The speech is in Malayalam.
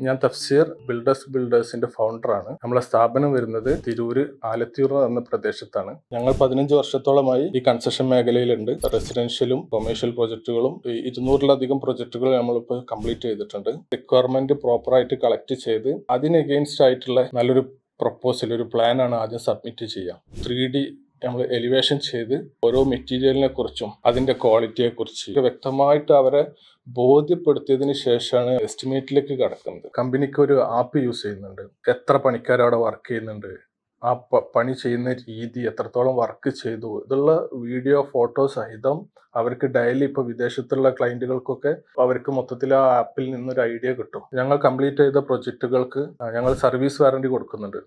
ഞാൻ തഫ്സീർ ബിൽഡേഴ്സിന്റെ ഫൗണ്ടറാണ്. നമ്മളെ സ്ഥാപനം വരുന്നത് തിരൂര് ആലത്തിയൂർ എന്ന പ്രദേശത്താണ്. ഞങ്ങൾ 15 വർഷത്തോളമായി ഈ കൺസ്ട്രക്ഷൻ മേഖലയിലുണ്ട്. റെസിഡൻഷ്യലും കൊമേഴ്ഷ്യൽ പ്രൊജക്ടുകളും 200-ലധികം പ്രൊജക്ടുകൾ നമ്മളിപ്പോൾ കംപ്ലീറ്റ് ചെയ്തിട്ടുണ്ട്. റിക്വയർമെന്റ് പ്രോപ്പറായിട്ട് കളക്ട് ചെയ്ത് അതിന് എഗെയിൻസ്റ്റ് ആയിട്ടുള്ള നല്ലൊരു പ്രപ്പോസൽ, ഒരു പ്ലാനാണ് ആദ്യം സബ്മിറ്റ് ചെയ്യുക. 3D നമ്മൾ എലിവേഷൻ ചെയ്ത് ഓരോ മെറ്റീരിയലിനെ കുറിച്ചും അതിന്റെ ക്വാളിറ്റിയെ കുറിച്ച് വ്യക്തമായിട്ട് അവരെ ബോധ്യപ്പെടുത്തിയതിന് ശേഷമാണ് എസ്റ്റിമേറ്റിലേക്ക് കടക്കുന്നത്. കമ്പനിക്ക് ഒരു ആപ്പ് യൂസ് ചെയ്യുന്നുണ്ട്. എത്ര പണിക്കാർ അവിടെ വർക്ക് ചെയ്യുന്നുണ്ട്, ആ പണി ചെയ്യുന്ന രീതി, എത്രത്തോളം വർക്ക് ചെയ്തു, ഇതുള്ള വീഡിയോ ഫോട്ടോ സഹിതം അവർക്ക് ഡെയിലി ഇപ്പോൾ വിദേശത്തുള്ള ക്ലയന്റുകൾക്കൊക്കെ അവർക്ക് മൊത്തത്തിൽ ആ ആപ്പിൽ നിന്നൊരു ഐഡിയ കിട്ടും. ഞങ്ങൾ കംപ്ലീറ്റ് ചെയ്ത പ്രൊജക്റ്റുകൾക്ക് ഞങ്ങൾ സർവീസ് വാറണ്ടി കൊടുക്കുന്നുണ്ട്.